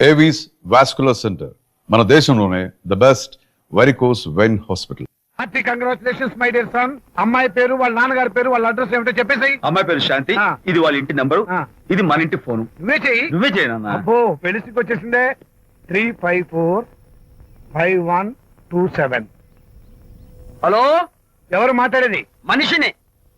Avis vascular centre మన దేశంలోనే the best varicose vein hospital. Hearty congratulations my dear son. అమ్మాయి పేరు, వాళ్ళ నాన్నగారి పేరు, వాళ్ళ అడ్రస్ ఏమిటో చెప్పేసి. అమ్మాయి పేరు శాంతి, ఇది వాళ్ళ ఇంటి నంబరు, ఇది మన ఇంటి ఫోను. నువ్వే చెయ్యి. నువ్వే చేయనన్నా. అబ్బో పెళ్లికి వచ్చేసిందే. 3545127. హలో, ఎవరు మాట్లాడేది? మనిషిని.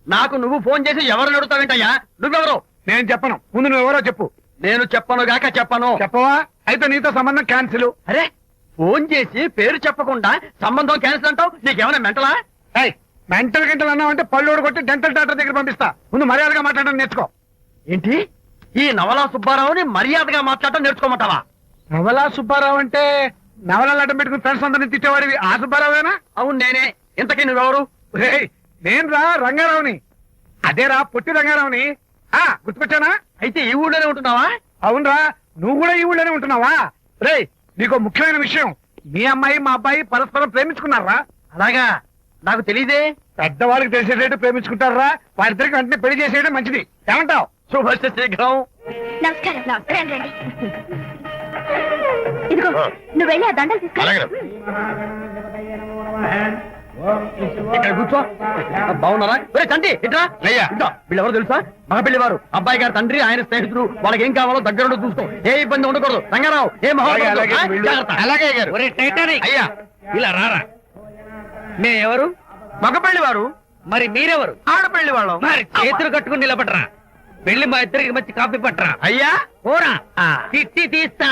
నాకు నువ్వు ఫోన్ చేసి ఎవరు అడుగుతావేంటయ్యా? నువ్వెవరు? నేను చెప్పను, ముందు నువ్వు ఎవరో చెప్పు. నేను చెప్పను గాక చెప్పను. చెప్పవా? అయితే నీతో సంబంధం క్యాన్సిల్. అరే, ఫోన్ చేసి పేరు చెప్పకుండా సంబంధం క్యాన్సిల్ అంటావు? నీకేమైనా మెంటలా? మెంటల్ గంటలు అన్నావు అంటే పళ్ళు కొట్టి డెంటల్ డాక్టర్ దగ్గర పంపిస్తా. ముందు మర్యాదగా మాట్లాడడం నేర్చుకో. ఏంటి, ఈ నవలా సుబ్బారావుని మర్యాదగా మాట్లాడటం నేర్చుకోమంటావా? నవలా సుబ్బారావు అంటే నవలాలు అడ్డం పెట్టుకుని ఫ్రెండ్స్ అందరినీ తిట్టేవాడివి ఆ సుబ్బారావేనా? అవును నేనే. ఇంతకీ నువ్వెవరు? నేను రా రంగారావుని. అదేరా పొట్టి రంగారావుని. గుర్తుకొచ్చానా? అయితే ఈ ఊళ్ళోనే ఉంటున్నావా? అవునరా, నువ్వు కూడా ఈ ఊళ్ళోనే ఉంటున్నావా? రే, నీకు ముఖ్యమైన విషయం, మీ అమ్మాయి మా అబ్బాయి పరస్పరం ప్రేమించుకున్నారా? అలాగా, నాకు తెలీదే. పెద్దవాళ్ళకి తెలిసేటట్టు ప్రేమించుకుంటారా? వారిద్దరికి వెంటనే పెళ్లి చేసేయడం మంచిది. ఏమంటావు? శుభస్య శీఘ్రం. నమస్కారం. నమస్కారం రండి. ఇదిగో నువ్వు వెళ్ళి ఆ దండలు తీసుకో. ఇక్కడ కూర్చో. బాగున్నారా? చంటి ఇట్రా. వీళ్ళెవరు తెలుసా? మగ పెళ్లి వారు, అబ్బాయి గారు తండ్రి, ఆయన స్నేహితులు. వాళ్ళకి ఏం కావాలో దగ్గర చూసుకో. ఏ ఇబ్బంది ఉండకూడదు. రంగారావు, ఏ అయ్యా ఇలా రారా. మేమెవరు? మగ పెళ్లి వారు. మరి మీరెవరు? ఆడపెళ్లి వాళ్ళం. మరి చేతులు కట్టుకుని నిలబడరా. వెళ్ళి మా ఇద్దరికి మంచి కాఫీ పట్టరా. అయ్యా పోరా, తిట్టి తీస్తా.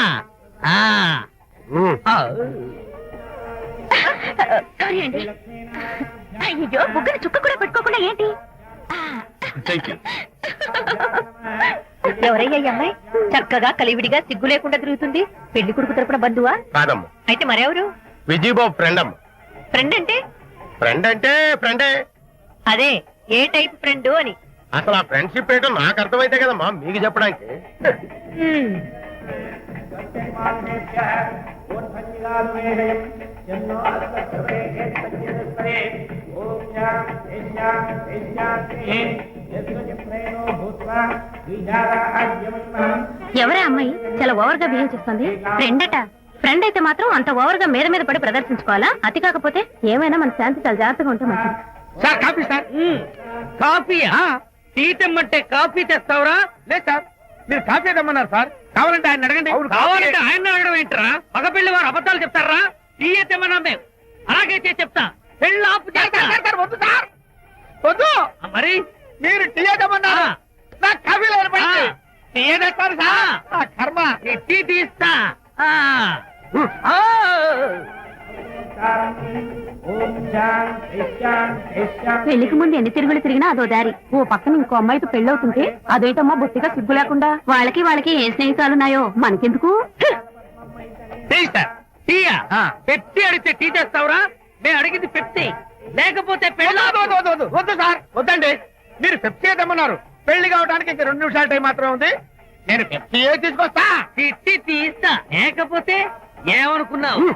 సారీ అండి. అయ్యో, బుగ్గని చుక్క కూడా పెట్టుకోకుండా ఏంటి? ఎవరయ్యా ఈ అమ్మాయి? చక్కగా కలివిడిగా సిగ్గు లేకుండా తిరుగుతుంది. పెళ్లి కొడుకు తరపున బంధువా? కాదమ్మ, అయితే మరెవరు? విజయబాబు ఫ్రెండ్ అమ్మ. ఫ్రెండ్ అంటే? ఫ్రెండ్ అంటే ఫ్రెండే. అదే, ఏ టైప్ ఫ్రెండ్ అని. అసలు ఆ ఫ్రెండ్షిప్ ఏంటో నాకు అర్థమైతే కదమ్మా మీకు చెప్పడానికి. ఎవరే అమ్మాయి చాలా ఓవర్ గా బిహేవ్ చేస్తుంది? ఫ్రెండ్ అట. ఫ్రెండ్ అయితే మాత్రం అంత ఓవర్ గా మీద మీద పడి ప్రదర్శించుకోవాలా? అతి కాకపోతే ఏమైనా మన శాంతి చాలా జాగ్రత్తగా ఉంటే మంచిది. Sir coffee sir. కాఫీయా? టీ తెమ్మంటే కాఫీ తెస్తావురా? లేదు సార్, మీరు కాఫీ తెమ్మన్నారు సార్. కావాలంటే ఆయన అడగండి. కావాలంటే ఆయన అడగడం ఏంటరా? మగ పెళ్లి వారు అబద్ధాలు చెప్తారా? టీ తెమ్మన్నా మేము అలాగైతే చెప్తా. పెళ్ళి ఆపు చేస్తా. వద్దు సార్, వద్దు. మరి మీరు టీ తెమ్మన్నారు, నాకు కాఫీ లేదు. టీ తెస్తారు సార్. కర్మ. టీ తీస్తా. పెళ్లికి ముందు ఎన్ని తిరుగులు తిరిగినా అదో దారి. ఓ పక్కన ఇంకో అమ్మాయితో పెళ్ళవుతుంటే అదేటమ్మా బొత్తిగా సిగ్గు లేకుండా. వాళ్ళకి ఏ స్నేహితాలున్నాయో మనకెందుకు? టీయా? పెప్సీ అడిగితే టీ తెస్తావురా? మేము అడిగింది పెప్సీ, లేకపోతే వద్దు సార్, వద్దండి. మీరు పెప్సీ తెమ్మన్నారు. పెళ్లి కావడానికి ఇంక 2 నిమిషాల టైం మాత్రం ఉంది. నేను పెప్సీ తీసుకొస్తా. తిట్టి తీస్తా. లేకపోతే ఏమనుకున్నావు?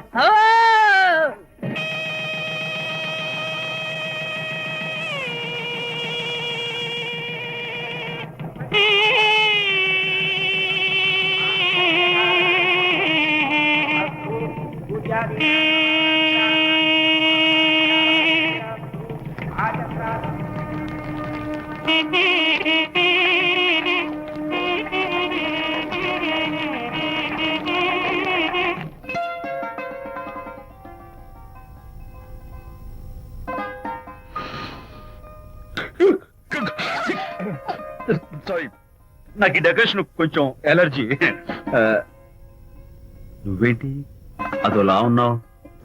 సారీ, నాకు ఈ డెకరేషన్ కొంచెం ఎలర్జీ. నువ్వేంటి అదోలా ఉన్నావు?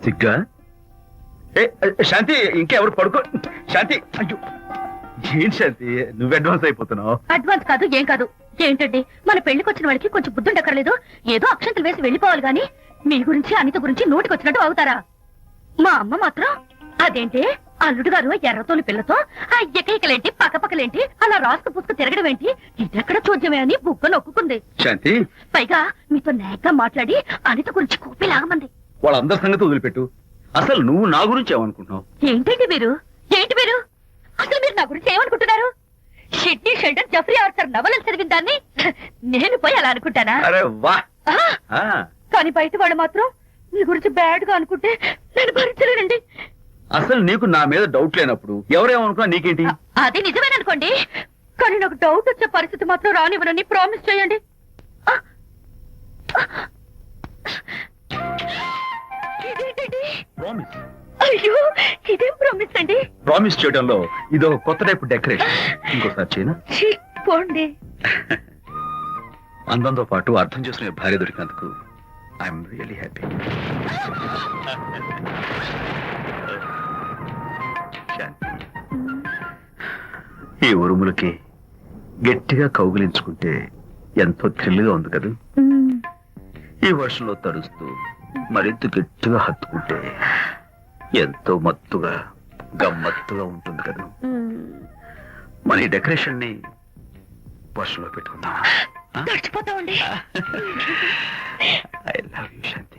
సిగ్గా? శాంతి, ఇంకెవరు పడుకో. శాంతి, అయ్యో ఏంటి శాంతి, నువ్వు అడ్వాన్స్ అయిపోతున్నావు. అడ్వాన్స్ కాదు, ఏం కాదు. ఏంటండి, మన పెళ్లికి వచ్చిన వాడికి కొంచెం బుద్ధుండక్కర్లేదు? ఏదో అక్షంతలు వేసి వెళ్ళిపోవాలి గాని మీ గురించి అనిత గురించి నోటికి వచ్చినట్టు అవుతారా? మా అమ్మ మాత్రం అదేంటి అల్లుడు గారు ఎర్రతోని పిల్లతో ఆ ఎకైకలేంటి పక్కపక్కలేంటి అలా రాసుకు పుసుకు తిరగడం ఏంటి, ఇదెక్కడ చూద్యమే అని బుగ్గ నొక్కుంది. శాంతి, పైగా మీతో నేగ్గా మాట్లాడి అనిత గురించి కూపి లాగమంది. వాళ్ళందరి సంగతి వదిలిపెట్టు. అసలు నువ్వు నా గురించి ఏమనుకుంటున్నావు? ఏంటండి మీరు? అసలు మీరు నా గురించి ఏమనుకుంటున్నారు? షిడ్నీ షెల్డన్ జెఫ్రీ ఆర్థర్ నవలలు చదివిన దాన్ని నేను పోయి అలా అనుకుంటానా? అరే వా, కానీ బయట వాళ్ళు మాత్రం మీ గురించి బ్యాడ్ గా అనుకుంటే నేను భరించలేనండి. అసలు నీకు నా మీద డౌట్ లేనప్పుడు ఎవరేమనుకున్నా నీకేంటి? అది నిజమేననుకోండి, కానీ నాకు డౌట్ వచ్చే పరిస్థితి మాత్రం రానివ్వనని ప్రామిస్ చేయండి. ఇదేంటండి? ప్రామిస్. అయ్యో, ఇదేం ప్రామిస్ అండి? ప్రామిస్ చేయడంలో ఇదో కొత్త టైప్ డెకరేషన్. ఇంకోసారి చేయనా? ఛీ, పోండి. అందంతో పాటు అర్థం చేసుకునే భార్య దొరికినందుకు ఐఎమ్ రియలీ హ్యాపీ. ఈ ఉరుములకి గట్టిగా కౌగిలించుకుంటే ఎంతో థ్రిల్గా ఉంది కదా. ఈ వర్షంలో తడుస్తూ మరింత గట్టిగా హత్తుకుంటే ఎంతో మత్తుగా గమ్మత్తుగా ఉంటుంది కదా. మన ఈ డెకరేషన్ ని వర్షంలో పెట్టుకుందామా? తడిచిపోతామండి. I love you Shanti.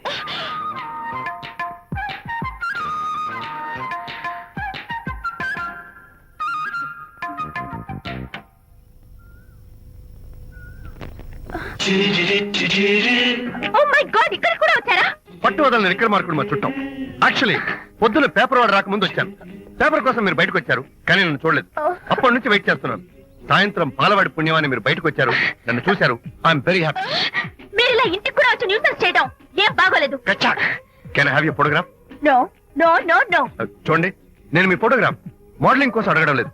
Oh my God, ఇక్కడ కూడా వచ్చారా? పట్టు వదలని నిక్కర మార్కుడు మా చుట్టాం. యాక్చువల్లీ పొద్దున్న పేపర్ వాడు రాకముందు వచ్చాను. పేపర్ కోసం మీరు బయటకు వచ్చారు, కానీ నన్ను చూడలేదు. అప్పటి నుంచి వెయిట్ చేస్తున్నాను. సాయంత్రం పాలవాడి పుణ్యమాన్ని మీరు బయటకు వచ్చారు, నన్ను చూశారు. I'm very happy. మీరు ఇలా ఇంటికి కూడా వచ్చి న్యూసెన్స్ చేయడం ఏం బాగోలేదు. Can I have your photograph? No no no no. చూడండి, నేను మీ ఫోటోగ్రాఫ్ మోడలింగ్ కోసం అడగడం లేదు,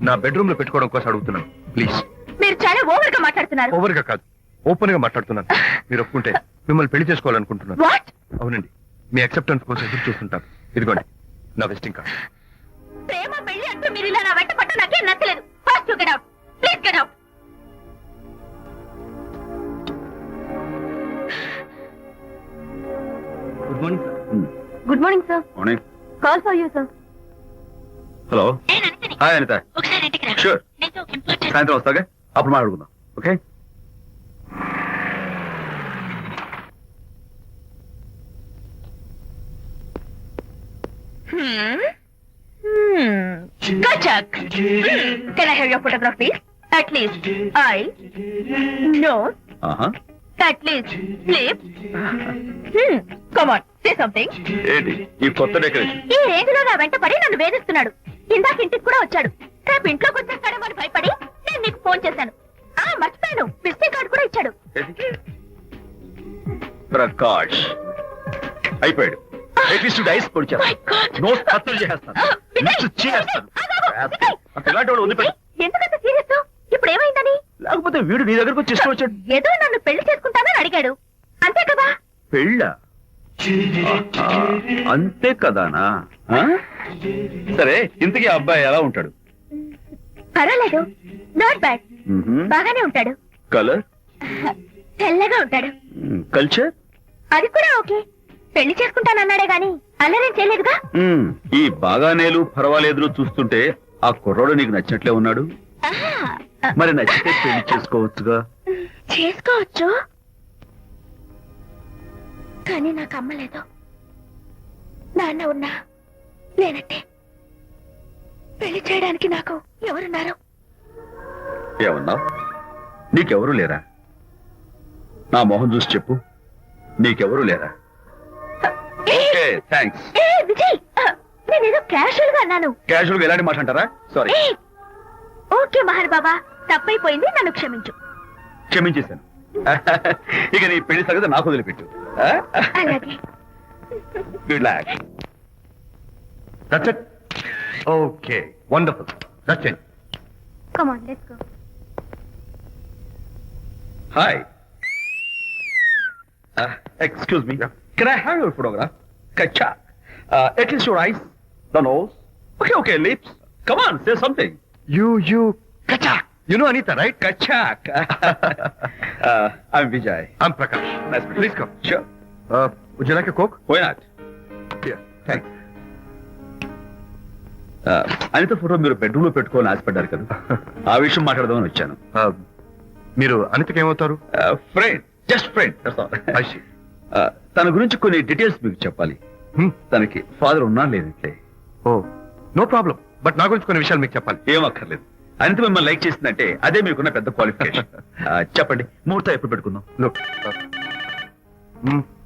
నా బెడ్రూమ్ లో పెట్టుకోవడం కోసం అడుగుతున్నాను. ప్లీజ్. మీరు చాలా ఓవర్ గా మాట్లాడుతున్నారు. ఓవర్ గా కాదు, ఓపెన్ గా మాట్లాడుతున్నాను. మీరు ఒప్పుకుంటే మిమ్మల్ని పెళ్లి చేసుకోవాలనుకుంటున్నాను. వాట్? అవునండి, మీ అక్సెప్టెన్స్ కోసం ఎదురు చూస్తుంటాను. ఇదిగోండి నా విజిటింగ్ కార్డ్. ప్రేమ పెళ్లి అంటూ మీరు ఇలా నా వెంట పట్ట నాకేం నచ్చలేదు. Fast get out, please get out. Good morning sir. Good morning sir. Morning. Call for you sir. Hello. Hi Anitha. ఒకసారి ఇంటికి రా. షూర్. నీతో ఇంప్లోర్ చేస్తాను. సాయంత్రం వస్తాగా, అప్పుడు మాట్లాడుకుందాం. Okay. Kachak. Can I have your photograph, please? At least eye, nose, at least lips. Come on, say something. ఏంటి ఈ కొత్త డెకరేషన్? ఈ రేంజ్ లో నా వెంట పడి నన్ను వేధిస్తున్నాడు. ఇందాక ఇంటికి కూడా వచ్చాడు. రేపు ఇంట్లోకి వచ్చేస్తాడేమో అని భయపడి నేను నీకు ఫోన్ చేశాను. మర్చిపోయాను, విజిటింగ్ కార్డు కూడా ఇచ్చాడు. ప్రకాష్ అయిపోయాడు. డైస్ పొడి My God. నోట్ కత్తులు చేస్తాను. ఇలాంటి వాడు వదిలిపెట్టు. ఎందుకంత సీరియస్? ఇప్పుడు ఏమైందని? లేకపోతే వీడు నీ దగ్గరకు వచ్చి ఇష్టం వచ్చాడు. ఏదో నన్ను పెళ్లి చేసుకుంటానని అడిగాడు, అంతే కదా? పెళ్ళ అంతే కదానా? సరే, ఇంతకీ ఆ అబ్బాయి ఎలా ఉంటాడు? పర్వాలేదు, నాట్ బ్యాడ్, బాగానే ఉంటాడు. కలర్? తెల్లగా ఉంటాడు. కల్చర్? అది కూడా ఓకే. పెళ్లి చేసుకుంటానన్నాడే గాని అల్లరేం చేయలేదుగా. ఈ బాగానేలు పర్వాలేదు చూస్తుంటే ఆ కుర్రోడు నీకు నచ్చినట్లే ఉన్నాడు. మరి నచ్చితే పెళ్లి చేసుకోవచ్చుగా. చేసుకోవచ్చు, కానీ నాకు అమ్మ లేదు, నాన్న ఉన్నా లేనట్టే. పెళ్లి చేయడానికి నాకు ఎవరున్నారు? ఏమన్నావు? నీకెవరు లేరా? నా మొహం చూసి చెప్పు, నీకెవరు లేరా? Okay, thanks. విజయ్, నేనేదో క్యాషువల్ గా అన్నాను. క్యాజువల్ గా ఎలాంటి మాట అంటారా? సారీ. ఓకే మహర్ బాబా, తప్పైపోయింది, నన్ను క్షమించు. క్షమించేశాను. ఇక నీ పెళ్లి సంగతి నాకు వదిలిపెట్టు. అలాగే. Good luck. That's it. Okay, wonderful. That's it. Come on, let's go. Hi. Excuse me. Can I have your photograph? Kachak. At least your eyes, the nose. Okay, lips. Come on, say something. You, Kachak. You know Anita, right? Kachak. I'm Vijay. I'm Prakash. Nice to meet you. Please come. Sure. Would you like a Coke? Why not? Here. Thanks. Anitha photo మీరు bedroom లో పెట్టుకోవాలని ఆశపడ్డారు కదా, ఆ విషయం మాట్లాడదామని వచ్చాను. మీరు అనితకి ఏమవుతారు? Friend, just friend. తన గురించి కొన్ని డీటెయిల్స్ మీకు చెప్పాలి. తనకి ఫాదర్ ఉన్నా లేదంటే? ఓ, నో ప్రాబ్లం. బట్ నా గురించి కొన్ని విషయాలు మీకు చెప్పాలి. ఏం అక్కర్లేదు. అనిత మిమ్మల్ని లైక్ చేసిందంటే అదే మీకున్న పెద్ద క్వాలిఫికేషన్. చెప్పండి, ముహూర్తం ఎప్పుడు పెట్టుకుందాం? Look,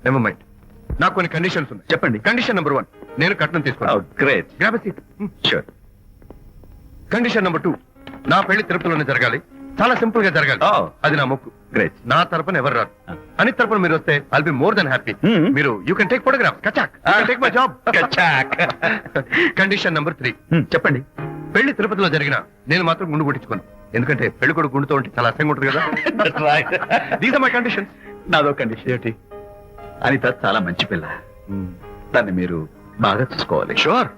never mind. నాకు కొన్ని కండిషన్స్ ఉన్నాయి. చెప్పండి. కండిషన్ నెంబర్ 1, నేను కట్నం తీసుకోవాలి. Great. Grab seat. Sure. Condition number 2, నా పెళ్లి తిరుపతిలోనే జరగాలి. చాలా సింపుల్ గా జరగాలి. Oh. అది నా మొక్కు. గ్రేట్. నా తరపున ఎవరు రాదు. అని తరపున మీరు వస్తే I'll be more than happy. మీరు యూ కెన్ టేక్ ఫోటోగ్రాఫ్. కచాక్. Take my job. కచాక్. కండిషన్ నెంబర్ 3, చెప్పండి. పెళ్లి తిరుపతిలో జరిగిన నేను మాత్రం గుండు కొట్టించుకోను. ఎందుకంటే పెళ్లి కొడుకు గుండుతో ఉంటే చాలా అసహ్యంగా ఉంటుంది కదా. These are my conditions. నాదో కండిషన్ ఏంటి? అనిత చాలా మంచి పిల్ల. దాన్ని మీరు బాగా చూసుకోవాలి. షూర్.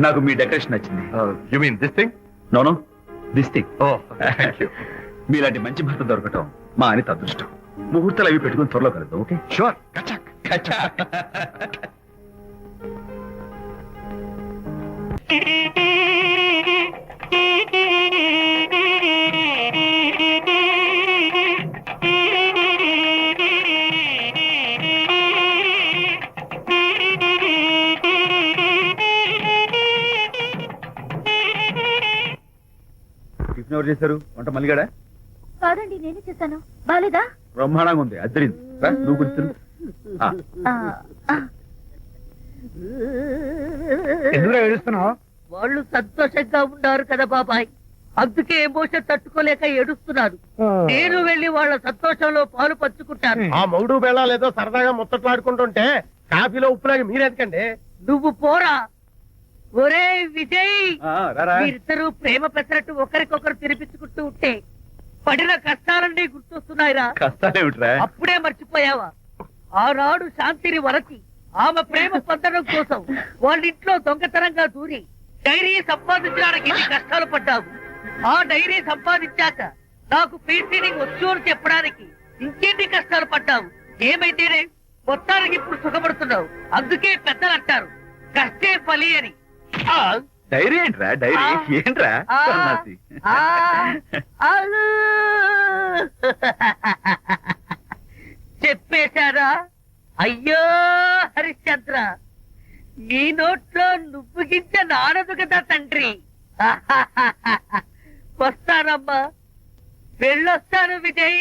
నాకు మీ డెకరేషన్ నచ్చింది. You mean this thing? No no, this thing. Oh thank you. మీలాంటి మంచి భర్త దొరకటం మా అనిత అదృష్టం. ముహూర్తాలు అవి పెట్టుకుని త్వరలో కలుద్దాం. ఓకే? షూర్. కచాక్. కచాక్. టిఫిన్ ఎవరు చేశారు? వంట మల్లిగాడా? కాదండి, నేనే చేశాను. బాలేదా? బ్రహ్మాండంగా ఉంది. అద్దరింది. నువ్వు గుర్తు. ఎందుకు ఏడుస్తున్నావు? వాళ్ళు సంతోషంగా ఉన్నారు కదా బాబాయ్, అందుకే ఎమోషన్ తట్టుకోలేక ఏడుస్తున్నారు. నేను వెళ్ళి వాళ్ళ సంతోషంలో పాలు పంచుకుంటాను. ఆ మౌడు బెళ్ళాలు ఏదో సరదాగా ముచ్చట్లాడుకుంటుంటే కాఫీలో ఉప్పులాగా మీరెందుకండి? నువ్వు పోరా. ఒరే విజయ్, రారా. మీరిద్దరూ ప్రేమ పెసరట్టు ఒకరికొకరు తినిపించుకుంటూ ఉంటే పడిన కష్టాలన్నీ గుర్తొస్తున్నాయిరా. కష్టాలేమిట్రా? అప్పుడే మర్చిపోయావా? ఆనాడు శాంతిని వరచి ఆమె ప్రేమ పొందడం కోసం వాళ్ళింట్లో దొంగతనంగా దూరి డైరీ సంపాదించడానికి ఎన్ని కష్టాలు పడ్డావు. ఆ డైరీ సంపాదించాక నాకు ఫీడ్ రీడింగ్ వచ్చు అని చెప్పడానికి ఇంకెన్ని కష్టాలు పడ్డావు. ఏమైతేనే మొత్తానికి ఇప్పుడు సుఖపడుతున్నావు. అందుకే పెద్దలు అంటారు కష్టే ఫలి అని. డైరీ ఏంట్రా? డైరీ ఏంట్రా? సన్నాసి. చెప్పేశారా? అయ్యో హరిశ్చంద్ర, నీ నోట్లో నువ్వు గింజ నానదు కదా తండ్రి. వస్తానమ్మా, వెళ్ళొస్తాను విజయ్.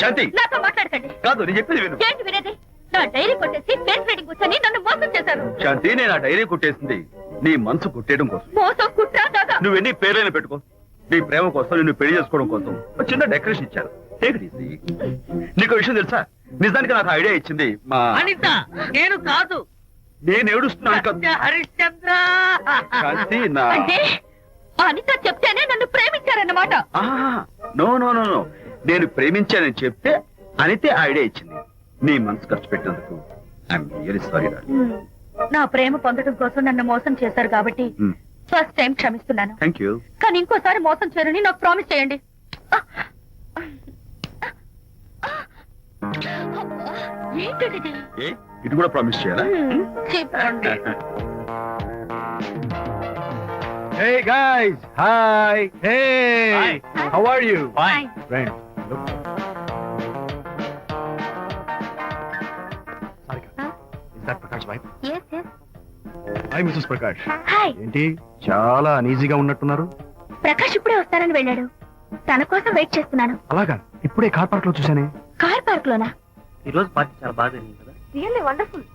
శాంతి, నాతో మాట్లాడకండి. కాదు నేను చెప్పేది విను. ఏంటి వినేది? నా డైరీ కొట్టేసి ఫేస్ రీడింగ్ వచ్చని నన్ను మోసం చేశారు. శాంతి, నేను ఆ డైరీ కుట్టేసింది నీ మనసు కుట్టేయడం కోసం. మోసం కుట్రా కాదా? నువ్వు ఎన్ని పేర్లైనా పెట్టుకో, నీ ప్రేమ కోసం, నిన్ను పెళ్లి చేసుకోవడం కోసం ఒక చిన్న డెకరేషన్ ఇచ్చాను. Take it easy. నీకు విషయం తెలుసా? నిజానికి నాకు ఐడియా ఇచ్చింది మా అనిత, నేను కాదు. నేను ఏడుస్తున్నాను కదా. సత్య హరిశ్చంద్ర. శాంతి, నా అంటే అనిత చెప్తేనే నన్ను ప్రేమించారన్నమాట. నో నో నో నో, నేను ప్రేమించానని చెప్తే అనితే ఐడియా ఇచ్చింది. నీ మనసు ఖర్చు పెట్టినందుకు ఐఎమ్ రియల్లీ సారీ. నా ప్రేమ పొందడం కోసం నన్ను మోసం చేశారు కాబట్టి ఫస్ట్ టైం క్షమిస్తున్నాను. Thank you. కానీ ఇంకోసారి మోసం చేయరని నాకు ప్రామిస్ చేయండి. ఏంటండి ఏ, ఇది కూడా ప్రామిస్ చేయాలా? చెప్పండి. Hey guys, hi. Hey, Hi. how are you? Fine. Friend, look. Sarika, is that Prakash wife? Yes, yes. Hi, Mrs. Prakash. Hi. ఏంటి చాలా అనీజీగా ఉన్నట్టున్నారు? ప్రకాష్ ఇప్పుడే వస్తారని వెళ్ళాడు. తన కోసం వెయిట్ చేస్తున్నాను. అలాగా, ఇప్పుడే కార్ పార్క్ లో చూసానే. కార్ పార్క్ లోనా? ఈ రోజు పార్టీ చాలా బాగా జరిగింది కదా. Really wonderful.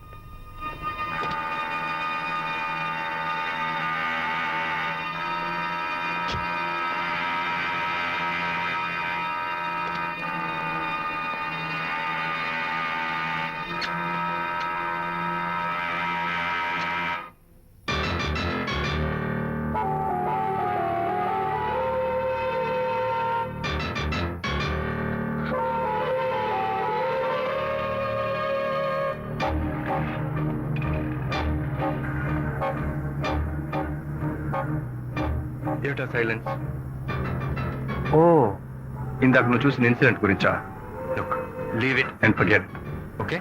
ఏమిటా సైలెన్స్? ఓ, ఇందాక నువ్వు చూసిన ఇన్సిడెంట్ గురించా? Look, leave it and forget it. Okay,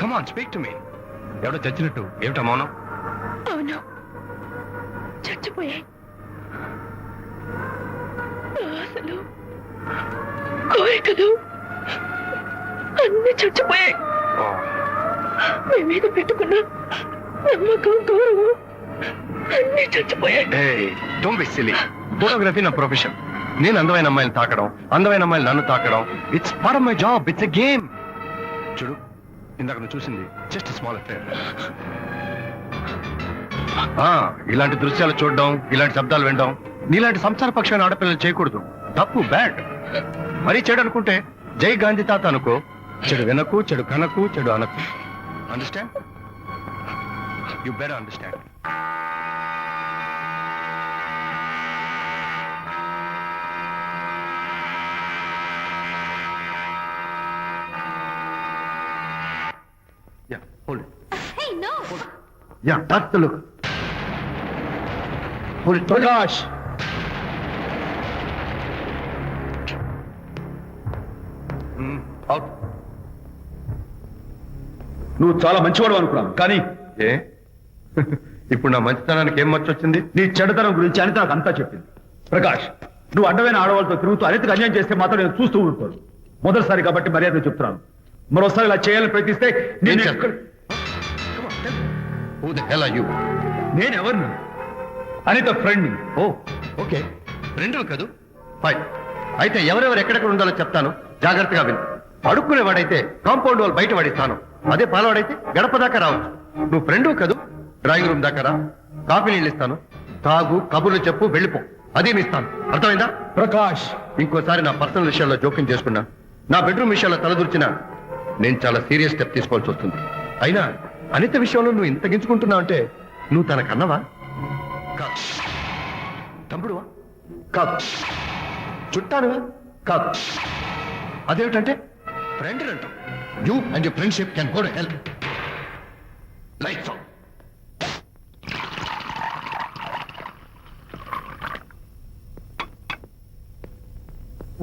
come on, speak to me. ఎవడో చచ్చినట్టు ఏమిటా మౌనం? అవును, చచ్చిపోయాయి. ఆశలు, కోరికలు అన్ని చచ్చిపోయాయి. మీ మీద పెట్టుకున్న నమ్మకం, గౌరవం అన్ని చచ్చిపోయాయి. Hey, don't be silly. Photography నా ప్రొఫెషన్. నేను అందమైన అమ్మాయిని తాకడం, అందమైన అమ్మాయిలు నన్ను తాకడం, it's part of my job, it's a game. చూడు, ఇందాక నువ్వు చూసింది జస్ట్ స్మాల్ అఫేర్. ఇలాంటి దృశ్యాలు చూడడం, ఇలాంటి శబ్దాలు వినడం నీలాంటి సంసార పక్షమైన ఆడపిల్లలు చేయకూడదు. తప్పు, బ్యాడ్. మరీ చెడు అనుకుంటే జై గాంధీ తాత అనుకో. చెడు వినకు, చెడు కనకు, చెడు అనకు. Understand? You better understand. Yeah, hold it. Hey, no. Yeah, that's the look. Hold it. Prakash, Out. నువ్వు చాలా మంచివాడు అనుకున్నాను, కానీ ఏ ఇప్పుడు నా మంచితనానికి ఏం మచ్చొచ్చింది? నీ చెడుతనం గురించి అనిత నాకు అంతా చెప్పింది. ప్రకాష్, నువ్వు అడ్డమైన ఆడవాళ్ళతో తిరుగుతూ అనితకు అన్యాయం చేస్తే మాత్రం నేను చూస్తూ ఉంటాను. మొదటిసారి కాబట్టి మర్యాద చెప్తున్నాను. మరోసారి ఇలా చేయాలని ప్రయత్నిస్తే ఏం నేను చేస్తావు? Who the hell are you? నేనెవరిని? అనిత ఫ్రెండ్. ఓ, ఓకే, రెండో కదూ. ఫైన్. అయితే ఎవరెవరు ఎక్కడెక్కడ ఉండాలో చెప్తాను, జాగ్రత్తగా విను. అడుక్కునేవాడైతే కాంపౌండ్ వాల్ బయట పడిస్తాను. అదే పాలవాడైతే గడప దాకా రావచ్చు. నువ్వు ఫ్రెండు కదూ, డ్రాయింగ్ రూమ్ దాకా రా. కాఫీ నీళ్ళు ఇస్తాను, తాగు, కబుర్లు చెప్పు, వెళ్ళిపో. అదేమి ఇస్తాను, అర్థమైందా? ప్రకాష్, ఇంకోసారి నా పర్సనల్ విషయాల్లో జోక్యం చేసుకున్నా, నా బెడ్రూమ్ విషయాల్లో తలదూర్చినా నేను చాలా సీరియస్ స్టెప్ తీసుకోవాల్సి వస్తుంది. అయినా అనిత విషయంలో నువ్వు ఇంత గించుకుంటున్నావు అంటే నువ్వు తనకన్నవా? కాదు. తమ్ముడువా? కాదు. చుట్టానువా? కాదు. అదేమిటంటే ఫ్రెండ్ అంటావు. You and your friendship can go to hell. Lights on.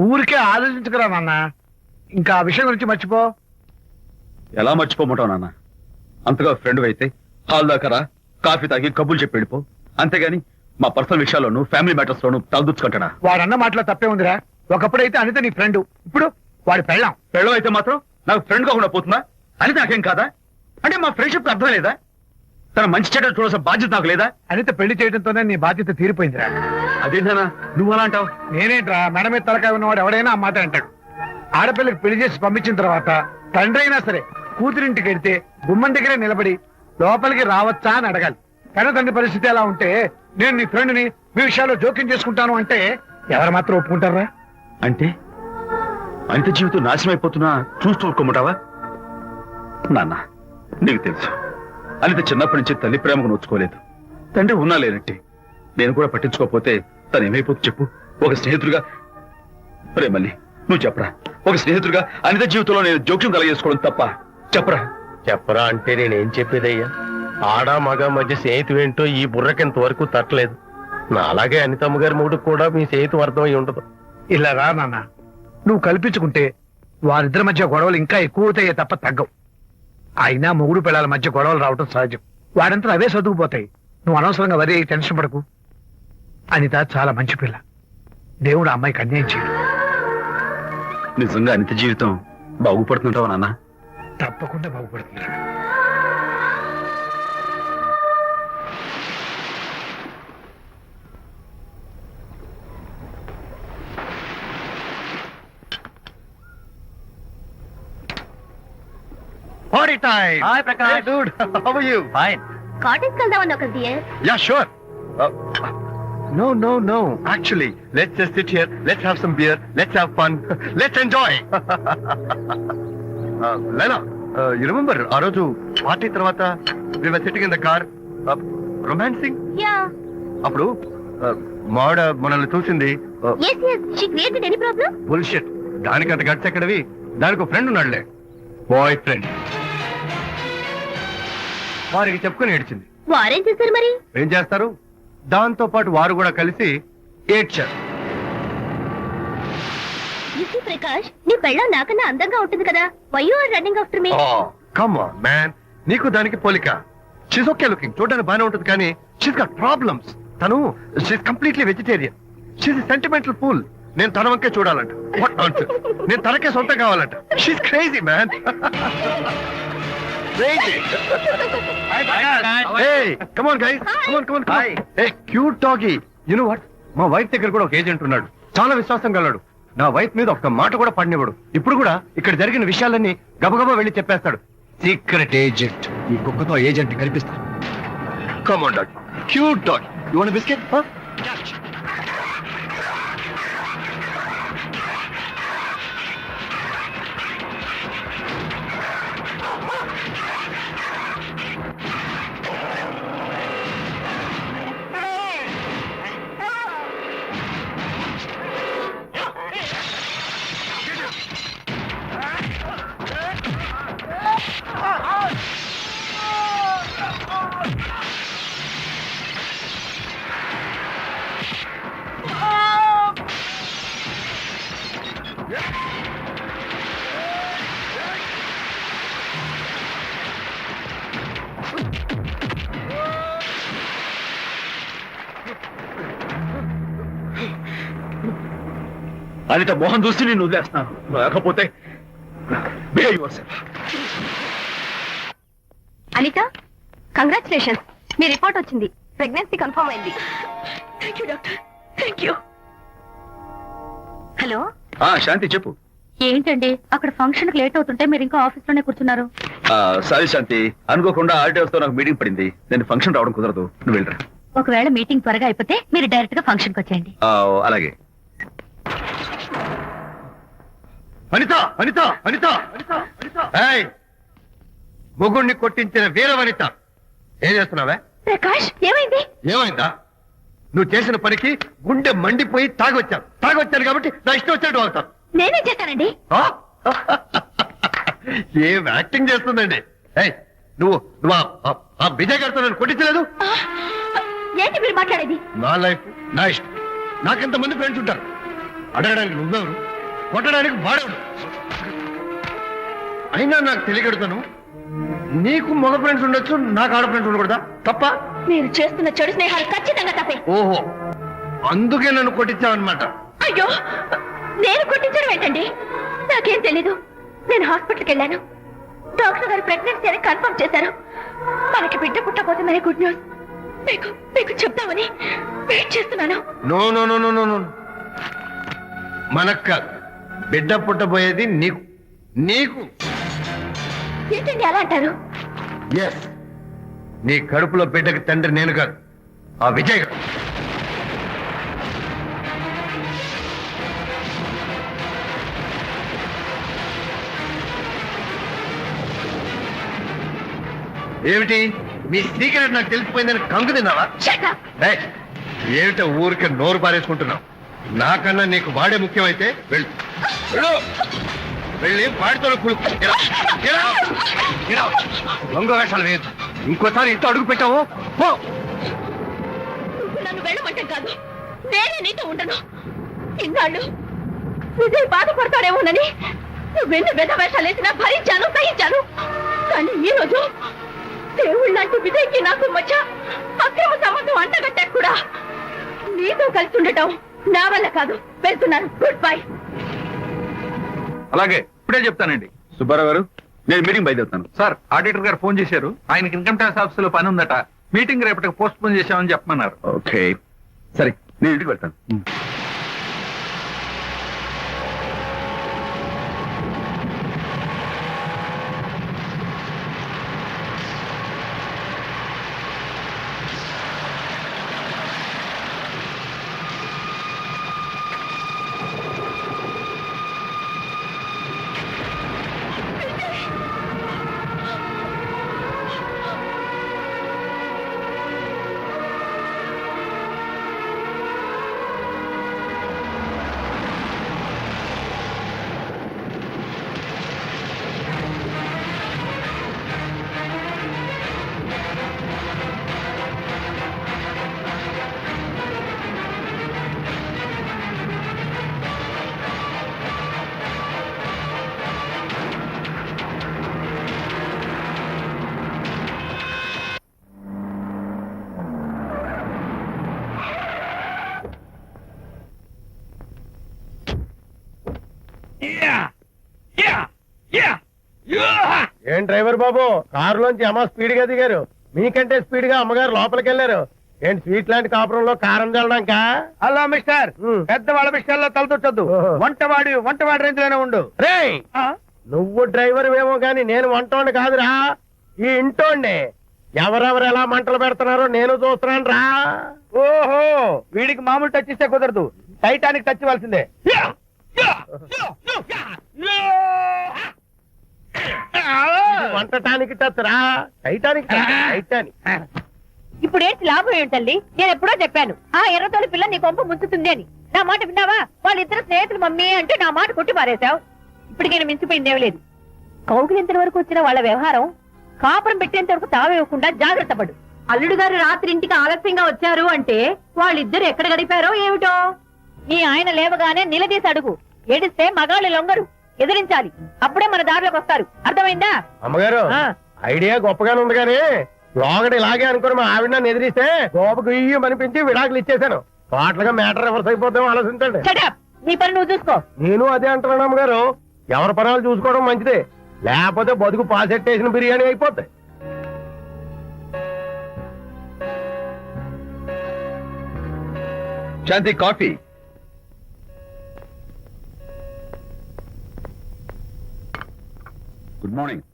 ఊరికే ఆలోచించుకురా నాన్న, ఇంకా ఆ విషయం గురించి మర్చిపో. ఎలా మర్చిపోమంటావు నాన్న? అంతగా ఫ్రెండ్ అయితే హాల్ దాకా రా, కాఫీ తాగి కబుర్లు చెప్పి వెళ్ళిపో. అంతేగాని మా పర్సనల్ విషయాల్లోనూ ఫ్యామిలీ మ్యాటర్స్ లోనూ తలదూర్చుకుంటాడా? వాడన్న మాటలో తప్పే ఉందిరా. ఒకప్పుడైతే అనిత నీ ఫ్రెండ్, ఇప్పుడు వాడి పెళ్ళాం. పెళ్ళం అయితే మాత్రం నాకు ఫ్రెండ్ కాకుండా పోతుందా? అనిత నాకేం కాదా? అంటే మా ఫ్రెండ్షిప్ అర్థం లేదా? తన మంచి చెడ్డ చూడాల్సిన బాధ్యత నాకు లేదా? అనిత పెళ్లి చేయడంతోనే నీ బాధ్యత తీరిపోయిందిరా. అదేంటనా నువ్వు అలా అంటావు? నేనేంట్రా, మెడ మీద తలకాయ ఉన్నవాడు ఎవడైనా ఆ మాట అంటాడు. ఆడపిల్లకి పెళ్లి చేసి పంపించిన తర్వాత తండ్రి అయినా సరే కూతురింటికి వెళ్తే గుమ్మం దగ్గరే నిలబడి లోపలికి రావచ్చా అని అడగాలి. కన్న తండ్రి పరిస్థితి ఎలా ఉంటే నేను నీ ఫ్రెండ్ని మీ విషయాల్లో జోక్యం చేసుకుంటాను అంటే ఎవరు మాత్రం ఒప్పుకుంటారా? అంటే అనిత జీవితం నాశనం అయిపోతున్నా చూస్తూ ఊరుకోమంటావా? నాన్న, నీకు తెలుసు అనిత చిన్నప్పటి నుంచి తల్లి ప్రేమకు నోచుకోలేదు. తండ్రి ఉన్నా లేనట్టే. నేను కూడా పట్టించుకోకపోతే తను ఏమైపోతుంది చెప్పు? ఒక స్నేహితుడిగా ప్రేమల్ని నువ్వు చెప్పరా? ఒక స్నేహితుడిగా అనిత జీవితంలో నేను జోక్యం కలగజేసుకోవడం తప్ప? చెప్పరా? చెప్పరా అంటే నేనేం చెప్పేదయ్యా? ఆడ మగ మధ్య స్నేహితు ఏంటో ఈ బుర్రకింత వరకు తట్టలేదు. నా అలాగే అనితమ్మ గారి మూడు కూడా మీ స్నేహితం అర్థమై ఉండదు. ఇలా రా నాన్న, నువ్వు కల్పించుకుంటే వారిద్దరి మధ్య గొడవలు ఇంకా ఎక్కువ అవుతాయే తప్ప తగ్గవు. అయినా మొగుడు పిల్లల మధ్య గొడవలు రావటం సహజం. వాడంతా అవే సర్దుకుపోతాయి. నువ్వు అనవసరంగా వరి టెన్షన్ పడకు. అనిత చాలా మంచి పిల్ల. దేవుడు ఆ అమ్మాయికి అన్యాయం చేయడు. నిజంగా అనిత జీవితం బాగుపడుతుంటావా నాన్న? తప్పకుండా బాగుపడుతుంది. Party time. Hi, Prakash. Hey, dude. How are you? Fine. Cottage వెళ్దామని ఒక dear. Yeah, sure. No. Actually, let's just sit here. Let's have some beer. Let's have fun. Let's enjoy. Lena, you remember ఆ రోజు party తర్వాత we were sitting in the car, romancing? Yeah. అప్పుడు మావిడ మనల్ని చూసింది. yes she created any problem? Bullshit. దానికి అంత guts ఎక్కడవి? దానికి ఒక ఫ్రెండ్ ఉన్నాడులే, బాయ్ ఫ్రెండ్. వారికి చెప్పుకొని ఏడ్చింది. వారేం చేశారు మరి? ఏం చేస్తారు? దాంతో పాటు వారు కూడా కలిసి ఏడ్చారు. యూసీ ప్రకాష్, నీ పెళ్ళం నాకన్నా అందంగా ఉంటుంది కదా. Why you are running after me? Come on man, నీకు దానికి పోలిక. షీస్ ఓకే లుకింగ్, చూడడానికి బాగానే ఉంటుంది, కానీ షీస్ గాట్ ప్రాబ్లమ్స్. తను she's completely vegetarian. She's sentimental pool. నేను తన వంకే చూడాలంట. What nonsense. నేను తనకే సొంతం కావాలంట. She's crazy man. Crazy. Hey, come on guys. Come on. Hey, cute doggy. You know what? మా వైఫ్ దగ్గర కూడా ఒక ఏజెంట్ ఉన్నాడు. చాలా విశ్వాసం గలడు. నా వైఫ్ మీద ఒక్క మాట కూడా పడినివ్వడు. ఇప్పుడు కూడా ఇక్కడ జరిగిన విషయాలన్నీ గబగబా వెళ్ళి చెప్పేస్తాడు. Secret agent. ఈ కుక్కతో ఏజెంట్ కనిపిస్తాడు. Come on dog, cute dog. You want biscuit? Anita Mohan చూసి నేను వదిలేస్తున్నాను. లేకపోతే behave yourself. అనిత, కంగ్రాచులేషన్స్, మీ రిపోర్ట్ వచ్చింది. ప్రెగ్నెన్సీ కన్ఫర్మ్ అయింది. Thank you doctor, thank you. Hello, Shanti చెప్పు. ఏంటండి అక్కడ ఫంక్షన్ కి లేట్ అవుతుంటే మీరు ఇంకా ఆఫీస్ లోనే కూర్చున్నారు? సారీ శాంతి, అనుకోకుండా ఆర్టీఎస్ తో నాకు మీటింగ్ పడింది. నేను ఫంక్షన్ రావడం కుదరదు. నువ్వు వెళ్ళరా. ఒకవేళ మీటింగ్ త్వరగా అయిపోతే మీరు డైరెక్ట్ గా ఫంక్షన్ కి వచ్చేయండి. అలాగే. అనిత, అనిత, అనిత, ఏయ్, మొగుణ్ణి కొట్టించిన వీర వనిత, ఏం చేస్తున్నావే? ప్రకాష్, ఏమైంది? ఏమైందా? నువ్వు చేసిన పనికి గుండె మండిపోయి తాగొచ్చాను కాబట్టి నా ఇష్టం వచ్చినట్టు అవుతాను. నేనేం చేశానండి? ఏం యాక్టింగ్ చేస్తుందండి. ఏయ్, నువ్వు నువ్వు ఆ విజయ్ గారితో నన్ను కొట్టించలేదు. ఏంటి మీరు మాట్లాడేది? నా లైఫ్ నా ఇష్టం. నాకెంతమంది ఫ్రెండ్స్ ఉంటారు. అడగడానికి నువ్వెవరు, కొట్టడానికి వాడేవాడు. అయినా నాకు తెలియగడుతాను, నీకు మగ ఫ్రెండ్స్ ఉండొచ్చు, నాకు ఆడ ఫ్రెండ్స్ ఉండకూడదా? తప్ప? మీరు చేస్తున్న చెడు స్నేహాలు ఖచ్చితంగా తప్పే. ఓహో, అందుకే నన్ను కొట్టించావన్నమాట. అయ్యో, నేను కొట్టించడం ఏంటండి? నాకేం తెలీదు. నేను హాస్పిటల్కి వెళ్ళాను. డాక్టర్ గారు ప్రెగ్నెన్సీ అని కన్ఫర్మ్ చేశారు. మనకి బిడ్డ పుట్టబోతుందని గుడ్ న్యూస్ మీకు మీకు చెప్తామని వెయిట్ చేస్తున్నాను. No no no no no no, మనక్క బిడ్డ పుట్టబోయేది నీకు. నీకు ఏంటండి అలా అంటారు? ఎస్, నీ కడుపులో బిడ్డకి తండ్రి నేను కాదు, ఆ విజయ్ గారు. ఏమిటి మీ సీక్రెట్ నాకు తెలిసిపోయిందని కంగు తిన్నావా? Shut up. ఏయ్, ఏమిటో ఊరికే నోరు పారేసుకుంటున్నావు? నాకన్నా నీకు వాడే ముఖ్యమైతే వెళ్ళు, వెళ్ళు, వెళ్ళి వాడితో దొంగ వేషాలు వేయద్దు. ఇంకోసారి ఇంట్లో అడుగు పెట్టావు పో. నువ్వు నన్ను వెళ్ళమంటే కాదు, నేనే నీతో ఉండను. ఇన్నాళ్ళు విజయ్ బాధపడతాడేమోనని నువ్వెన్ని వేషాలు వేసినా భరించాను, సహించాను. కానీ ఈ రోజు దేవుళ్ళంటూ విజయ్కి నాకు మధ్య అక్రమ సంబంధం అంటగట్టా కూడా నీతో కలిసి ఉండటం నా వల్ల కాదు. వెళ్తున్నాను. Good bye. అలాగే, ఇప్పుడే చెప్తానండి. సుబ్బారావు గారు, నేను మీటింగ్ బయలుదేరుతాను. సార్, ఆడిటర్ గారు ఫోన్ చేశారు. ఆయనకి ఇన్కమ్ ట్యాక్స్ ఆఫీస్ లో పని ఉందట. మీటింగ్ రేపటికి పోస్ట్ పోన్ చేశామని చెప్పమన్నారు. ఓకే, సరే, నేను ఇంటికి వెళ్తాను. ఏం డ్రైవర్ బాబు, కారులోంచి అమ్మ స్పీడ్ గా దిగారు, మీకంటే స్పీడ్ గా అమ్మగారు లోపలికి వెళ్ళారు. ఏంటి స్వీట్ లాంటి కాపురంలో కారం చల్లడానికా? హలో మిస్టర్, ఉమ్. పెద్దవాళ్ళ విషయాల్లో తలదొచ్చొద్దు. ఓహో. వంటవాడి రేంజ్ లోనే ఉండు. రేయ్ నువ్వు డ్రైవర్ ఏమో గాని నేను వంటోండి కాదురా, ఈ ఇంటోండి. ఎవరెవరు ఎలా మంటలు పెడుతున్నారో నేను చూస్తున్నాను రా. ఓహో, వీడికి మామూలు టచ్ ఇస్తే కుదరదు, టైటానిక్ టచ్ ఇవ్వాల్సిందే. వంటటానికి టచ్ రా, టైటానిక్ టచ్, టైటానిక్. ఇప్పుడు ఏంటి లాభం ఏంటల్లి? నేను ఎప్పుడో చెప్పాను ఆ ఎర్రతోలి పిల్ల నీ కొంప ముంచుతుంది అని. నా మాట విన్నావా? వాళ్ళిద్దరు స్నేహితులు మమ్మీ అంటే నా మాట కొట్టి మారేశావు. ఇప్పటికైనా మించిపోయిందేం లేదు. కౌగిలింత వరకు వచ్చిన వాళ్ళ వ్యవహారం కాపురం పెట్టేంత వరకు తావేయకుండా జాగ్రత్త పడు. అల్లుడు గారు రాత్రి ఇంటికి ఆలస్యంగా వచ్చారు అంటే వాళ్ళిద్దరు ఎక్కడ గడిపారో ఏమిటో. నీ ఆయన లేవగానే నిలదీసి అడుగు. ఏడిస్తే మగాళ్ళు లొంగరు, ఎదిరించాలి. అప్పుడే మన దారిలోకి వస్తారు. అర్థమైందా? అమ్మగారు ఆ. ఐడియా గొప్పగానే ఉంది కానీ లోగడ ఇలాగే అనుకుని మా ఆవిడ నన్ను ఎదిరిస్తే గోపకు ఇయ్యం అనిపించి విడాకులు ఇచ్చేశాను. పాటలుగా మ్యాటర్ రివర్స్ అయిపోతాం ఆలోచించండి. Shut up. నీ పని నువ్వు చూసుకో. నేను అదే అంటున్నాను అమ్మగారు, ఎవరి పనాలు చూసుకోవడం మంచిదే, లేకపోతే బతుకు పాసెట్టేసిన బిర్యానీ అయిపోతాయి. శాంతి కాఫీ. Good morning.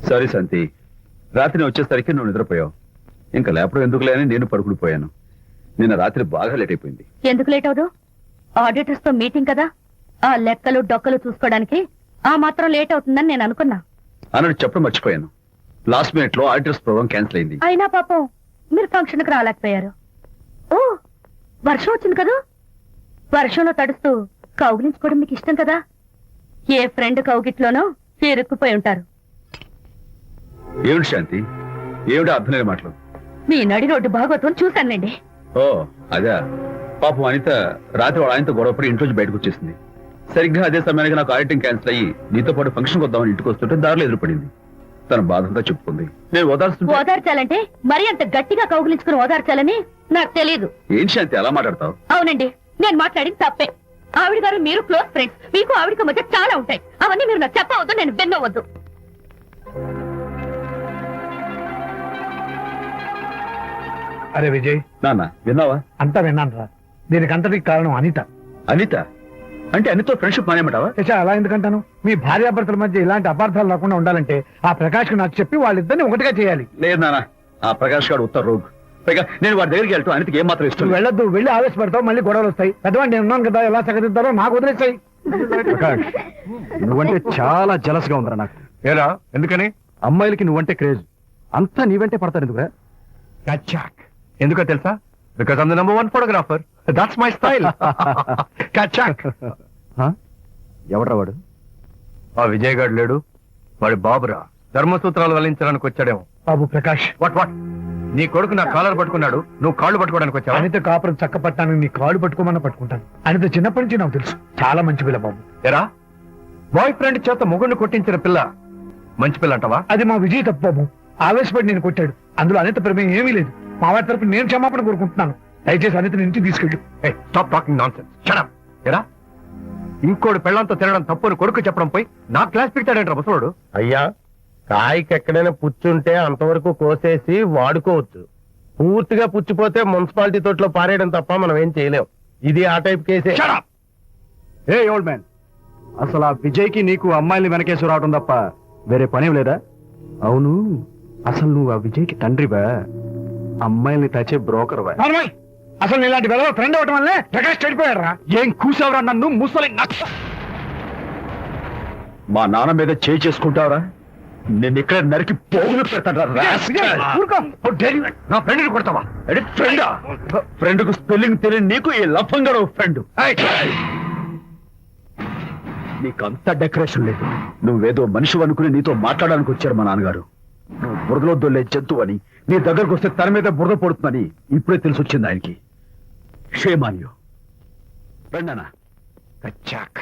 సారీ శాంతి, రాత్రి వచ్చేసరికి నువ్వు నిద్రపోయావు. ఇంకా లేపడం ఎందుకులే అని నేను పడుకుని పోయాను. నిన్న రాత్రి బాగా లేట్ అయిపోయింది. ఎందుకు లేట్ అవదు? ఆడిటర్స్ తో మీటింగ్ కదా, ఆ లెక్కలు డొక్కలు చూసుకోవడానికి ఆ మాత్రం లేట్ అవుతుందని నేను అనుకున్నా. అన్నట్టు చెప్పడం మర్చిపోయాను. లాస్ట్ మినిట్ లో ఆడిటర్స్ ప్రోగ్రామ్ క్యాన్సిల్ అయింది. అయినా పాపం మీరు ఫంక్షన్ కి రాలేకపోయారు. ఓ, వర్షం వచ్చింది కదా, వర్షంలో తడుస్తూ కౌగిలించుకోవడం మీకు ఇష్టం కదా. ఏ ఫ్రెండ్ కౌగిట్లోనో ఇరుక్కుపోయి ఉంటారు. ఏమిటి శాంతి, ఏమిటి అర్థం లేని మాటలు? మీ నడి రోడ్డు భాగవతం చూశానండి. ఓ అదే, పాపం అనిత రాత్రి వాళ్ళ ఆయనతో గొడవపడి ఇంట్లోంచి బయటకు వచ్చేసింది. సరిగ్గా అదే సమయానికి నాకు ఆడిటింగ్ క్యాన్సిల్ అయ్యి నీతో పాటు ఫంక్షన్ వద్దామని ఇంటికి వస్తుంటే దారిలో ఎదురుపడింది. తన బాధంతా చెప్పుకుంది. నేను ఓదార్చుంటే ఓదార్చాలంటే మరీ అంత గట్టిగా కౌగిలించుకుని ఓదార్చాలని నాకు తెలియదు. ఏం శాంతి అలా మాట్లాడతావు? అవునండి, నేను మాట్లాడింది తప్పే. ఆవిడ గారు మీరు క్లోజ్ ఫ్రెండ్స్, మీకు ఆవిడకి మధ్య చాలా ఉంటాయి. అవన్నీ మీరు నాకు చెప్పవద్దు, నేను విన్నవద్దు. అరే విజయ్, నాన్న విన్నావా? అంతా విన్నాను రా. దీనికి అంతటికి కారణం అనిత. అనిత అంటే అనితో ఫ్రెండ్షిప్ మానేమంటావా? చచ్చా, అలా ఎందుకంటాను? మీ భార్యాభర్తల మధ్య ఇలాంటి అపార్థాలు రాకుండా ఉండాలంటే ఆ ప్రకాష్ కు నాకు చెప్పి వాళ్ళిద్దరిని ఒకటిగా చేయాలి. లేదు నాన్న, ఆ ప్రకాష్ గారు ఉత్తర రోగ్. పైగా నేను వాడి దగ్గరికి వెళ్తాను, అనితకి ఏం మాత్రం ఇష్టం నువ్వు లేదు. వెళ్ళొద్దు, వెళ్ళి ఆవేశపడతావు, మళ్ళీ గొడవలు వస్తాయి. పెద్దవాడు నేను ఉన్నాను కదా, ఎలా సగదిద్దారో నాకు వదిలేస్తాయి. ప్రకాష్, నువ్వంటే చాలా జలస్ గా ఉందరా నాకు. ఏరా ఎందుకని? అమ్మాయిలకి నువ్వంటే క్రేజ్, అంతా నీవంటే పడతారు ఎందుకురా? కచాక్. ఎందుకో తెలుసా? Because I'm the number 1 photographer. That's my style. కచాక్. ఎవడ్రా వాడు? ఆ విజయ్ గారు లేడు, వాడి బాబురా. ధర్మసూత్రాలు వల్లించడానికి వచ్చాడేమో. బాబు ప్రకాష్, వాట్ నీ కొడుకు నా కాలర్ పట్టుకున్నాడు, నువ్వు కాళ్ళు పట్టుకోవడానికి వచ్చావా? అనిత కాపురం చక్క పట్టాను, నీ కాళ్ళు పట్టుకోమన్నా పట్టుకుంటాను. అనిత చిన్నప్పటి నుంచి నాకు తెలుసు, చాలా మంచి పిల్ల బాబు. ఎరా, బాయ్ ఫ్రెండ్ చేత మొగుడిని కొట్టించిన పిల్ల మంచి పిల్ల అంటావా? అది మా విజయ్ తప్పు బాబు. ఆవేశపడి నేను కొట్టాడు, అందులో అనిత ప్రమేయం ఏమీ లేదు. మా వారి తరపు నేను క్షమాపణ కోరుకుంటున్నాను. దయచేసి అనితని ఇంటికి తీసుకెళ్ళు. Stop talking nonsense. Shut up. ఎరా, ఇంకోటి పెళ్ళంతో తినడం తప్పు అని కొడుకు చెప్పడం పోయి నా క్లాస్ పెట్టాడంటారా ముసలోడు? అయ్యా, కాయకి ఎక్కడైనా పుచ్చుంటే అంతవరకు కోసేసి వాడుకోవచ్చు. పూర్తిగా పుచ్చిపోతే మున్సిపాలిటీ తోటలో పారేయడం తప్ప మనం ఏం చేయలేం. ఇది ఆ టైప్ కేసే. ఏ ఓల్డ్ మ్యాన్, అసలు ఆ విజయ్కి నీకు అమ్మాయిని వెనకేసి రావడం తప్ప వేరే పనేం లేదా? అవును, అసలు నువ్వు ఆ విజయ్కి తండ్రివా, అమ్మాయిల్ని తచ్చే బ్రోకర్వా? నార్మల్, అసలు నీ ఇలాంటి వెధవ ఫ్రెండ్ అవటం వల్లే ప్రకాష్ చెడిపోయాడు రా. ఏం కూసావురా నన్ను ముసలి నచ్చ? మా నాన్న మీద చేయి చేసుకుంటావరా? నేను ఇక్కడ నరికి పోగులు పెడతాను. ఊరుకో. నా ఫ్రెండ్ని కొడతావా? ఫ్రెండ్ కు స్పెల్లింగ్ తెలియని నీకు ఈ లఫంగా ఫ్రెండ్. నీకంత డెకరేషన్ లేదు. నువ్వేదో మనిషి అనుకుని నీతో మాట్లాడడానికి వచ్చారు మా నాన్నగారు. నువ్వు బురదలో దొల్లే జంతువు అని, నీ దగ్గరకు వస్తే తన మీద బురద పడుతుందని ఇప్పుడే తెలిసి వచ్చింది ఆయనకి. Shame on you. రండనా. కచాక్.